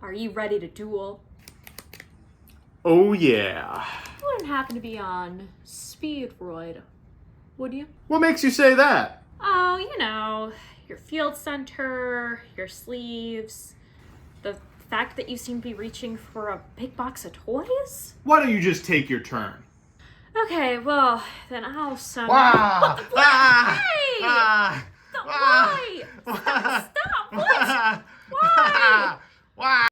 Are you ready to duel? Oh yeah. You wouldn't happen to be on Speedroid, would you? What makes you say that? Oh, you know, your field center, your sleeves, the fact that you seem to be reaching for a big box of toys? Why don't you just take your turn? Okay, well, then I'll summon... Wah! What? Ah! Hey! Ah! Why? Stop! What? Why? Wah!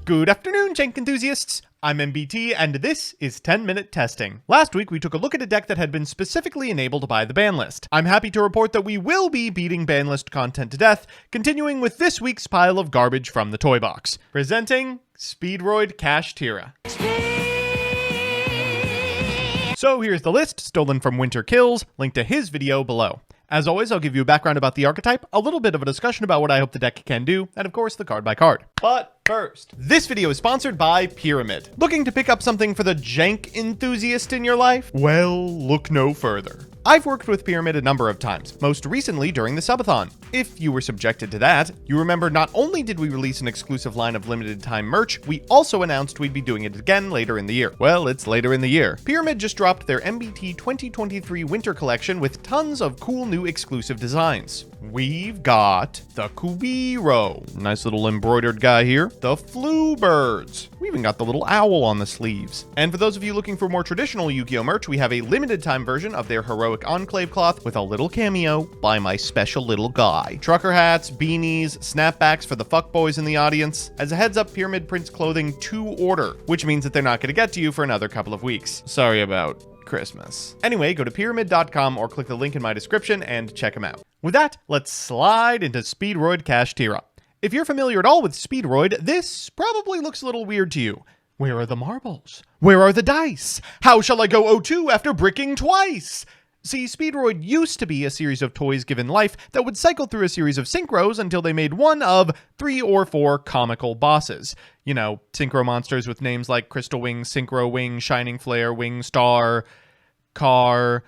Good afternoon, Jank enthusiasts. I'm MBT, and this is 10-Minute Testing. Last week, we took a look at a deck that had been specifically enabled by the ban list. I'm happy to report that we will be beating ban list content to death, continuing with this week's pile of garbage from the toy box. Presenting Speedroid KASHTIRA. So here's the list, stolen from Winter Kills, link to his video below. As always, I'll give you a background about the archetype, a little bit of a discussion about what I hope the deck can do, and of course the card by card. But first, this video is sponsored by Pyramid. Looking to pick up something for the jank enthusiast in your life? Well, look no further. I've worked with Pyramid a number of times, most recently during the subathon. If you were subjected to that, you remember not only did we release an exclusive line of limited time merch, we also announced we'd be doing it again later in the year. Well, it's later in the year. Pyramid just dropped their MBT 2023 winter collection with tons of cool new exclusive designs. We've got the Kubiro, nice little embroidered guy here, the Flu Birds. We even got the little owl on the sleeves. And for those of you looking for more traditional Yu-Gi-Oh merch, we have a limited time version of their Heroic Enclave cloth with a little cameo by my special little guy. Trucker hats, beanies, snapbacks for the fuckboys in the audience. As a heads up, Pyramid prints clothing to order, which means that they're not going to get to you for another couple of weeks. Sorry about Christmas. Anyway, go to pyramid.com or click the link in my description and check them out. With that, let's slide into Speedroid KASHTIRA. If you're familiar at all with Speedroid, this probably looks a little weird to you. Where are the marbles? Where are the dice? How shall I go 0-2 after bricking twice? See, Speedroid used to be a series of toys given life that would cycle through a series of synchros until they made one of 3 or 4 comical bosses. You know, synchro monsters with names like Crystal Wing, Synchro Wing, Shining Flare, Wing Star, Car.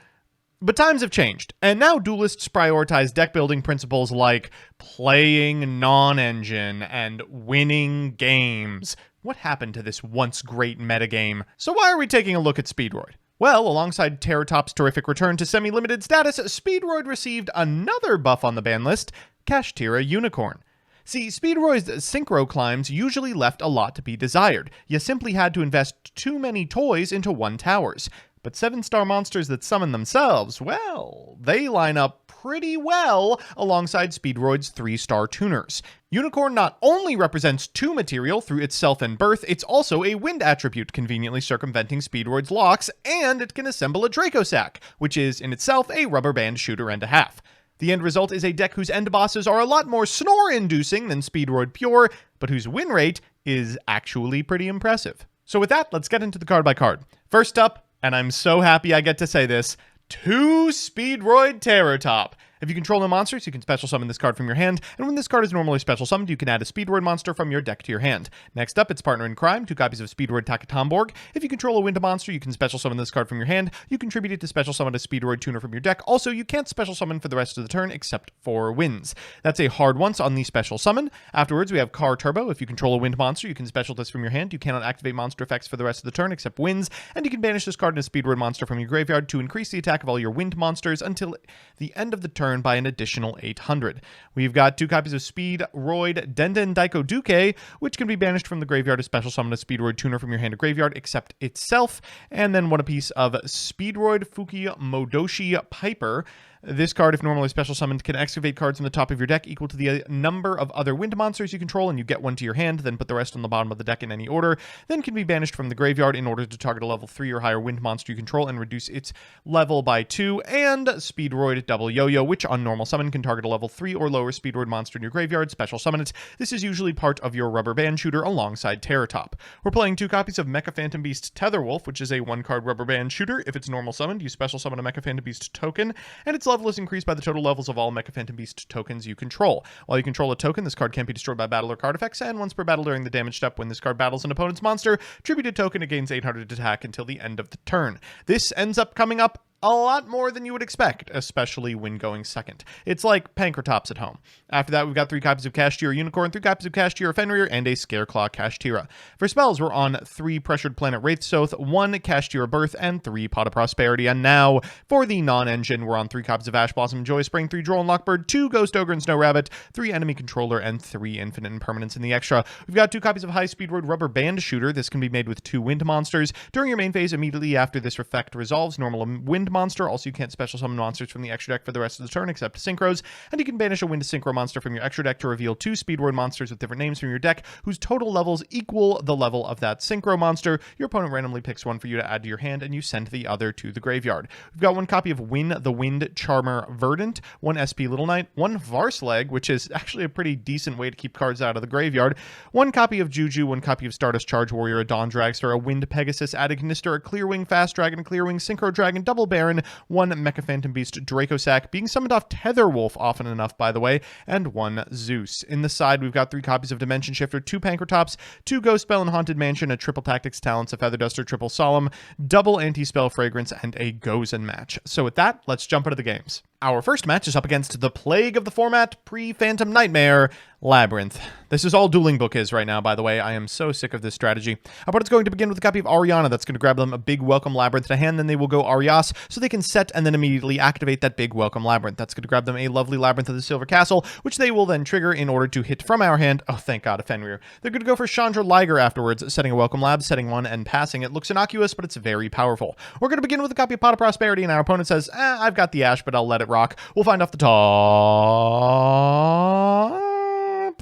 But times have changed, and now duelists prioritize deck building principles like playing non-engine and winning games. What happened to this once great metagame? So why are we taking a look at Speedroid? Well, alongside Terratop's terrific return to semi-limited status, Speedroid received another buff on the ban list, KASHTIRA Unicorn. See, Speedroid's synchro climbs usually left a lot to be desired. You simply had to invest too many toys into one towers. But 7-star monsters that summon themselves, well, they line up pretty well alongside Speedroid's 3-star tuners. Unicorn not only represents 2 material through itself and birth, it's also a wind attribute, conveniently circumventing Speedroid's locks, and it can assemble a Draco Sack, which is in itself a rubber band shooter and a half. The end result is a deck whose end bosses are a lot more snore-inducing than Speedroid Pure, but whose win rate is actually pretty impressive. So with that, let's get into the card by card. First up, and I'm so happy I get to say this, 2 Speedroid Terratop. If you control no monsters, you can special summon this card from your hand, and when this card is normally special summoned, you can add a Speedroid monster from your deck to your hand. Next up, its partner in crime, 2 copies of Speedroid Takatomborg. If you control a wind monster, you can special summon this card from your hand. You contribute it to special summon a Speedroid tuner from your deck. Also, you can't special summon for the rest of the turn except for winds. That's a hard once on the special summon. Afterwards, we have Car Turbo. If you control a wind monster, you can special this from your hand. You cannot activate monster effects for the rest of the turn except winds, and you can banish this card and a Speedroid monster from your graveyard to increase the attack of all your wind monsters until the end of the turn by an additional 800. We've got 2 copies of Speedroid Denden Daiko Duke, which can be banished from the graveyard to special summon a Speedroid tuner from your hand to graveyard except itself, and then 1 apiece of Speedroid Fuki Modoshi Piper. This card, if normally special summoned, can excavate cards on the top of your deck equal to the number of other wind monsters you control, and you get 1 to your hand, then put the rest on the bottom of the deck in any order, then can be banished from the graveyard in order to target a level 3 or higher wind monster you control and reduce its level by 2, and Speedroid Double Yo-Yo, which on normal summon can target a level 3 or lower Speedroid monster in your graveyard, special summon it. This is usually part of your rubber band shooter alongside Terratop. We're playing 2 copies of Mecha Phantom Beast Tetherwolf, which is a 1-card rubber band shooter. If it's normal summoned, you special summon a Mecha Phantom Beast token, and its level is increased by the total levels of all Mecha Phantom Beast tokens you control. While you control a token, this card can't be destroyed by battle or card effects, and once per battle during the damage step, when this card battles an opponent's monster, tribute a token, it gains 800 attack until the end of the turn. This ends up coming up a lot more than you would expect, especially when going second. It's like Pankratops at home. After that, we've got 3 copies of KASHTIRA Unicorn, 3 copies of KASHTIRA Fenrir, and a Scareclaw KASHTIRA. For spells, we're on 3 Pressured Planet Wraithsoth, 1 KASHTIRA Birth, and 3 Pot of Prosperity. And now, for the non-engine, we're on 3 copies of Ash Blossom and Joy Spring, 3 Droll and Lockbird, 2 Ghost Ogre and Snow Rabbit, 3 Enemy Controller, and 3 Infinite Impermanence in the extra. We've got 2 copies of High Speedroid Rubber Band Shooter. This can be made with 2 Wind Monsters. During your main phase, immediately after this effect resolves, normal Wind Monster. Also, you can't special summon monsters from the extra deck for the rest of the turn except Synchros. And you can banish a Wind Synchro monster from your extra deck to reveal 2 Speedroid monsters with different names from your deck whose total levels equal the level of that Synchro monster. Your opponent randomly picks one for you to add to your hand, and you send the other to the graveyard. We've got 1 copy of Win the Wind Charmer Verdant, 1 SP Little Knight, 1 Varslag, which is actually a pretty decent way to keep cards out of the graveyard, 1 copy of Juju, 1 copy of Stardust Charge Warrior, a Dawn Dragster, a Wind Pegasus, Adagnister, a Clearwing Fast Dragon, a Clearwing Synchro Dragon, Double Baron, 1 Mecha Phantom Beast Draco Sack, being summoned off Tetherwolf often enough, by the way, and 1 Zeus. In the side, we've got 3 copies of Dimension Shifter, 2 Pankratops, 2 Ghost Spell and Haunted Mansion, a Triple Tactics Talents, a Feather Duster, Triple Solemn, double Anti-Spell Fragrance, and a Gozen match. So with that, let's jump into the games. Our first match is up against the plague of the format, pre-Phantom Nightmare, Labrynth. This is all Dueling Book is right now, by the way. I am so sick of this strategy. Our opponent's going to begin with a copy of Ariana. That's going to grab them a big Welcome Labrynth to hand. Then they will go Arias, so they can set and then immediately activate that big Welcome Labrynth. That's going to grab them a lovely Labyrinth of the Silver Castle, which they will then trigger in order to hit from our hand. Oh, thank God, a Fenrir. They're going to go for Chandra Liger afterwards, setting a Welcome Lab, setting 1, and passing. It looks innocuous, but it's very powerful. We're going to begin with a copy of Pot of Prosperity, and our opponent says, I've got the Ash, but I'll let it rock. We'll find off the top.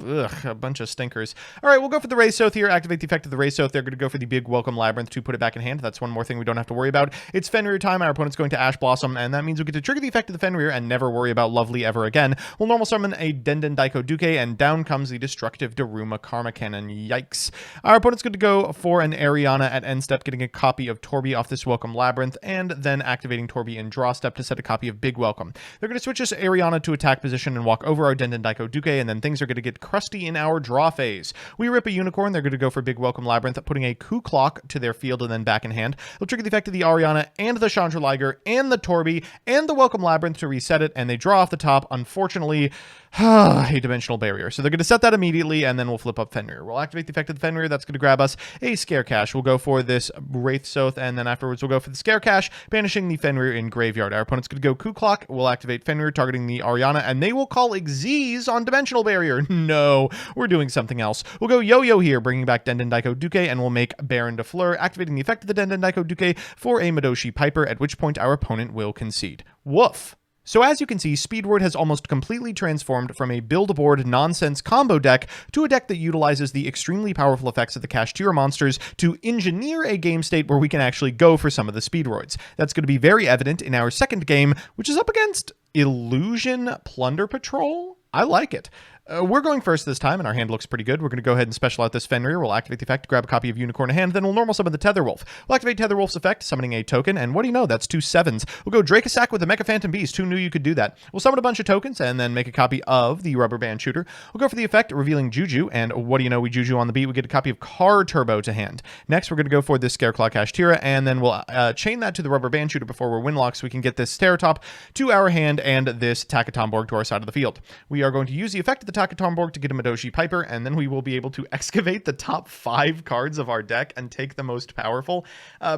Ugh, a bunch of stinkers. All right, we'll go for the Wraithsoth here. Activate the effect of the Wraithsoth. They're going to go for the big Welcome Labrynth to put it back in hand. That's one more thing we don't have to worry about. It's Fenrir time. Our opponent's going to Ash Blossom, and that means we get to trigger the effect of the Fenrir and never worry about Lovely ever again. We'll normal summon a Denden Daiko Duke, and down comes the destructive Daruma Karma Cannon. Yikes. Our opponent's going to go for an Ariana at end step, getting a copy of Torby off this Welcome Labrynth, and then activating Torby in draw step to set a copy of Big Welcome. They're going to switch this Ariana to attack position and walk over our Denden Daiko Duke, and then things are going to get crusty in our draw phase. We rip a Unicorn. They're going to go for Big Welcome Labrynth, putting a Coup Clock to their field and then back in hand. They'll trigger the effect of the Ariana and the Chandra Liger and the Torby and the Welcome Labrynth to reset it, and they draw off the top, unfortunately, a Dimensional Barrier. So they're going to set that immediately, and then we'll flip up Fenrir. We'll activate the effect of the Fenrir. That's going to grab us a Scare Cache. We'll go for this Wraithsoth, and then afterwards we'll go for the Scare Cache, banishing the Fenrir in Graveyard. Our opponent's going to go Coup Clock. We'll activate Fenrir, targeting the Ariana, and they will call Xyz on Dimensional Barrier. No, we're doing something else. We'll go Yo-Yo here, bringing back Denden Daiko Duke, and we'll make Baron de Fleur, activating the effect of the Denden Daiko Duke for a Madoshi Piper, at which point our opponent will concede. Woof. So as you can see, Speedroid has almost completely transformed from a build-aboard nonsense combo deck to a deck that utilizes the extremely powerful effects of the KASHTIRA monsters to engineer a game state where we can actually go for some of the Speedroids. That's going to be very evident in our second game, which is up against Illusion Plunder Patrol. I like it. We're going first this time, and our hand looks pretty good. We're going to go ahead and special out this Fenrir. We'll activate the effect, grab a copy of Unicorn in hand, then we'll normal summon the Tetherwolf. We'll activate Tetherwolf's effect, summoning a token, and what do you know? That's 2 7s. We'll go Dracosack with the Mecha Phantom Beast. Who knew you could do that? We'll summon a bunch of tokens, and then make a copy of the Rubber Band Shooter. We'll go for the effect, revealing Juju, and what do you know? We Juju on the beat. We get a copy of Car Turbo to hand. Next, we're going to go for this Scareclaw KASHTIRA, and then we'll chain that to the Rubber Band Shooter before we're winlocked, so we can get this Steratop to our hand and this Takatomborg to our side of the field. We are going to use the effect of the Takatomborg to get a Madoshi Piper, and then we will be able to excavate the top 5 cards of our deck and take the most powerful.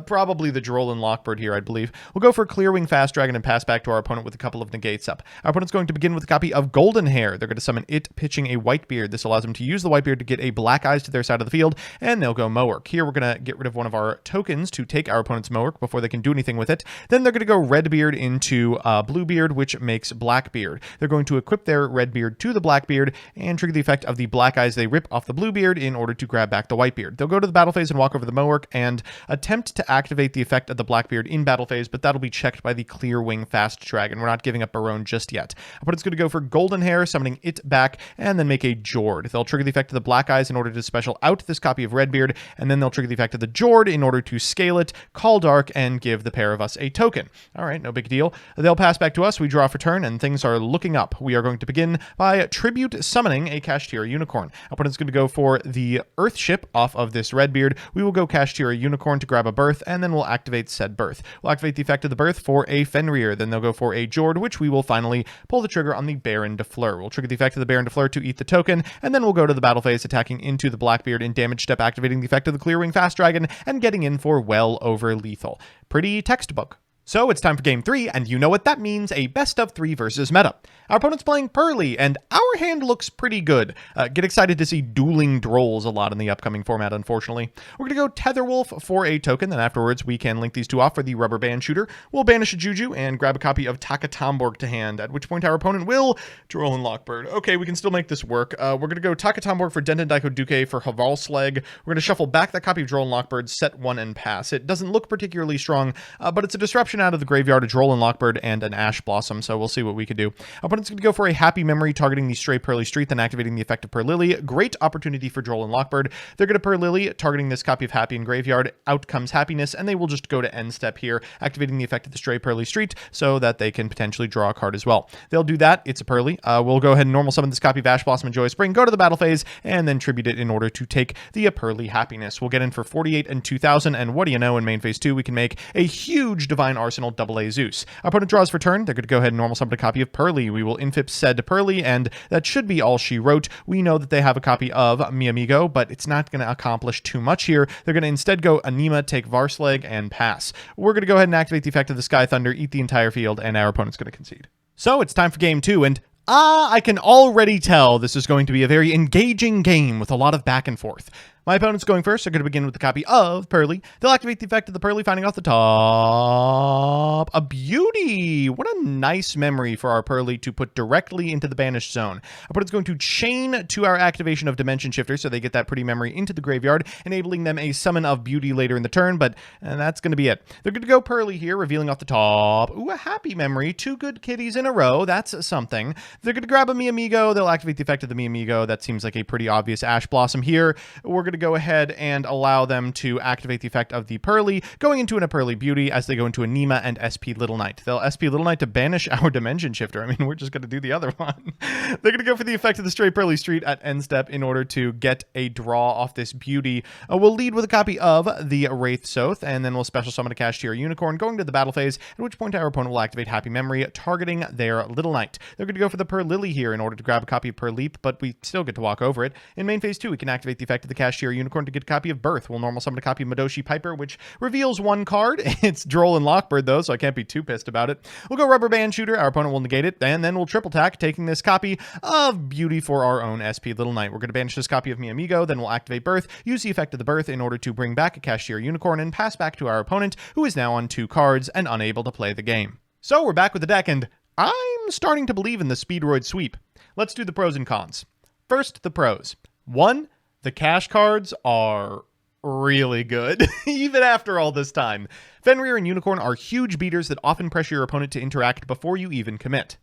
Probably the Droll and Lockbird here, I believe. We'll go for Clearwing Fast Dragon and pass back to our opponent with a couple of negates up. Our opponent's going to begin with a copy of Golden Hair. They're going to summon it, pitching a Whitebeard. This allows them to use the Whitebeard to get a Black Eyes to their side of the field, and they'll go Mowork. Here, we're going to get rid of one of our tokens to take our opponent's Mowork before they can do anything with it. Then they're going to go Redbeard into Bluebeard, which makes Blackbeard. They're going to equip their Redbeard to the Blackbeard and trigger the effect of the Black Eyes. They rip off the Bluebeard in order to grab back the Whitebeard. They'll go to the battle phase and walk over the Mowork and attempt to activate the effect of the Blackbeard in battle phase, but that'll be checked by the Clearwing Fast Dragon. We're not giving up Barone just yet. Opponent's going to go for Golden Hair, summoning it back, and then make a Jord. They'll trigger the effect of the Black Eyes in order to special out this copy of Redbeard, and then they'll trigger the effect of the Jord in order to scale it, call Dark, and give the pair of us a token. All right, no big deal. They'll pass back to us. We draw for turn, and things are looking up. We are going to begin by Tribute received, summoning a KASHTIRA Unicorn. Opponent's going to go for the Earth Ship off of this Redbeard. We will go KASHTIRA Unicorn to grab a Birth, and then we'll activate said Birth. We'll activate the effect of the Birth for a Fenrir. Then they'll go for a Jord, which we will finally pull the trigger on the Baron de Fleur. We'll trigger the effect of the Baron de Fleur to eat the token, and then we'll go to the battle phase, attacking into the Blackbeard in damage step, activating the effect of the Clearwing Fast Dragon, and getting in for well over lethal. Pretty textbook. So it's time for game 3, and you know what that means, a best of 3 versus meta. Our opponent's playing Purrely, and our hand looks pretty good. Get excited to see dueling Drolls a lot in the upcoming format, unfortunately. We're going to go Tetherwolf for a token, then afterwards we can link these two off for the Rubber Band Shooter. We'll banish a Juju and grab a copy of Takatomborg to hand, at which point our opponent will Droll and Lockbird. Okay, we can still make this work. We're going to go Takatomborg for Denton Daiko Duke for Havalslag. We're going to shuffle back that copy of Droll and Lockbird, set 1 and pass. It doesn't look particularly strong, but it's a disruption out of the graveyard, a Droll and Lockbird, and an Ash Blossom, so we'll see what we could do. Opponent's going to go for a Happy Memory, targeting the stray Purrely Street, then activating the effect of Purrely. Great opportunity for Droll and Lockbird. They're going to Purrely, targeting this copy of Happy in graveyard. Out comes Happiness, and they will just go to end step here, activating the effect of the stray Purrely Street, so that they can potentially draw a card as well. They'll do that. It's a Purrely. We'll go ahead and normal summon this copy of Ash Blossom and Joyous Spring, go to the battle phase, and then tribute it in order to take the Purrely Happiness. We'll get in for 48 and 2,000, and what do you know, in main phase 2, we can make a huge Divine Arsenal AA Zeus. Our opponent draws for turn. They're going to go ahead and normal summon a copy of Purrely. We will infip said Purrely, and that should be all she wrote. We know that they have a copy of Mi Amigo, but it's not going to accomplish too much here. They're going to instead go Anima, take Varslag, and pass. We're going to go ahead and activate the effect of the Sky Thunder, eat the entire field, and our opponent's going to concede. So it's time for game 2, and I can already tell this is going to be a very engaging game with a lot of back and forth. My opponent's going first. They're going to begin with the copy of Purrely. They'll activate the effect of the Purrely, finding off the top. A beauty! What a nice memory for our Purrely to put directly into the banished zone. Our opponent's going to chain to our activation of Dimension Shifter, so they get that pretty memory into the graveyard, enabling them a summon of beauty later in the turn, but that's going to be it. They're going to go Purrely here, revealing off the top. Ooh, a happy memory. 2 good kitties in a row. That's something. They're going to grab a Mi Amigo. They'll activate the effect of the Mi Amigo. That seems like a pretty obvious Ash Blossom here. We're going to go ahead and allow them to activate the effect of the Purrely, going into a Purrely Beauty as they go into Anima and SP Little Knight. They'll SP Little Knight to banish our Dimension Shifter. I mean, we're just going to do the other one. They're going to go for the effect of the straight Purrely Street at end step in order to get a draw off this Beauty. We'll lead with a copy of the Wraith Soth, and then we'll special summon a KASHTIRA Unicorn, going to the battle phase, at which point our opponent will activate Happy Memory, targeting their Little Knight. They're going to go for the Purrely here in order to grab a copy of Purrleap, but we still get to walk over it. In main phase 2, we can activate the effect of the KASHTIRA Unicorn to get a copy of Birth. We'll normal summon a copy of Madoshi Piper, which reveals 1 card. It's Droll and Lockbird, though, so I can't be too pissed about it. We'll go Rubber Band Shooter. Our opponent will negate it, and then we'll triple tack, taking this copy of Beauty for our own SP Little Knight. We're going to banish this copy of Mi Amigo, then we'll activate Birth, use the effect of the Birth in order to bring back a KASHTIRA Unicorn, and pass back to our opponent, who is now on 2 cards and unable to play the game. So we're back with the deck, and I'm starting to believe in the Speedroid sweep. Let's do the pros and cons. First, the pros. 1, the cash cards are really good, even after all this time. Fenrir and Unicorn are huge beaters that often pressure your opponent to interact before you even commit.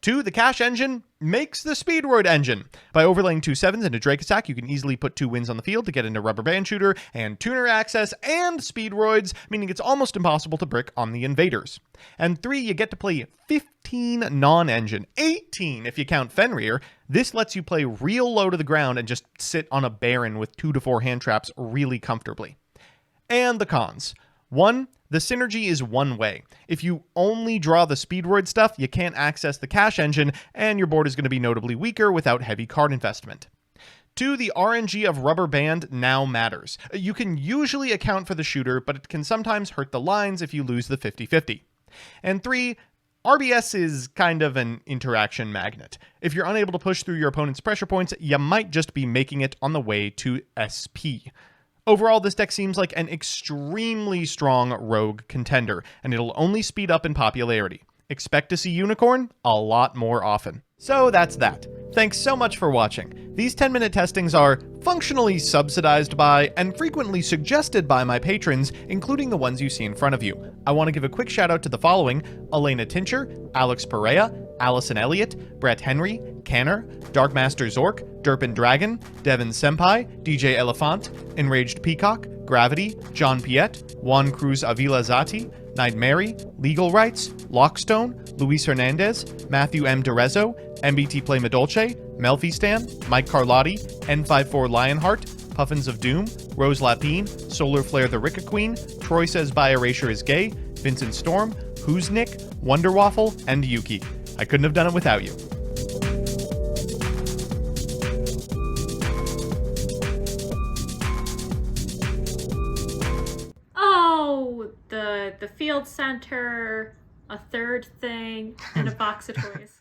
2, the Cash engine makes the Speedroid engine. By overlaying 2 7s into Drake Attack, you can easily put 2 wins on the field to get into Rubber Band Shooter and Tuner Access and Speedroids, meaning it's almost impossible to brick on the invaders. And 3, you get to play 15 non-engine, 18 if you count Fenrir. This lets you play real low to the ground and just sit on a Baron with 2 to 4 hand traps really comfortably. And the cons. 1, the synergy is one way. If you only draw the Speedroid stuff, you can't access the Cash engine, and your board is going to be notably weaker without heavy card investment. 2, the RNG of Rubber Band now matters. You can usually account for the shooter, but it can sometimes hurt the lines if you lose the 50-50. And 3, RBS is kind of an interaction magnet. If you're unable to push through your opponent's pressure points, you might just be making it on the way to SP. Overall, this deck seems like an extremely strong rogue contender, and it'll only speed up in popularity. Expect to see Unicorn a lot more often. So that's that. Thanks so much for watching. These 10-minute testings are functionally subsidized by and frequently suggested by my patrons, including the ones you see in front of you. I want to give a quick shout out to the following: Elena Tincher, Alex Perea, Allison Elliott, Brett Henry, Canner, Darkmaster Zork, Derpin Dragon, Devin Senpai, DJ Elephant, Enraged Peacock, Gravity, John Piet, Juan Cruz Avila Zati, Night Mary, Legal Rights, Lockstone, Luis Hernandez, Matthew M. Derezo, MBT Play Medolce, Melfi Stan, Mike Carlotti, N54 Lionheart, Puffins of Doom, Rose Lapine, Solar Flare the Ricka Queen, Troy Says By Erasure is Gay, Vincent Storm, Who's Nick, Wonder Waffle, and Yuki. I couldn't have done it without you. Oh, the field center, a third thing, and a box of toys.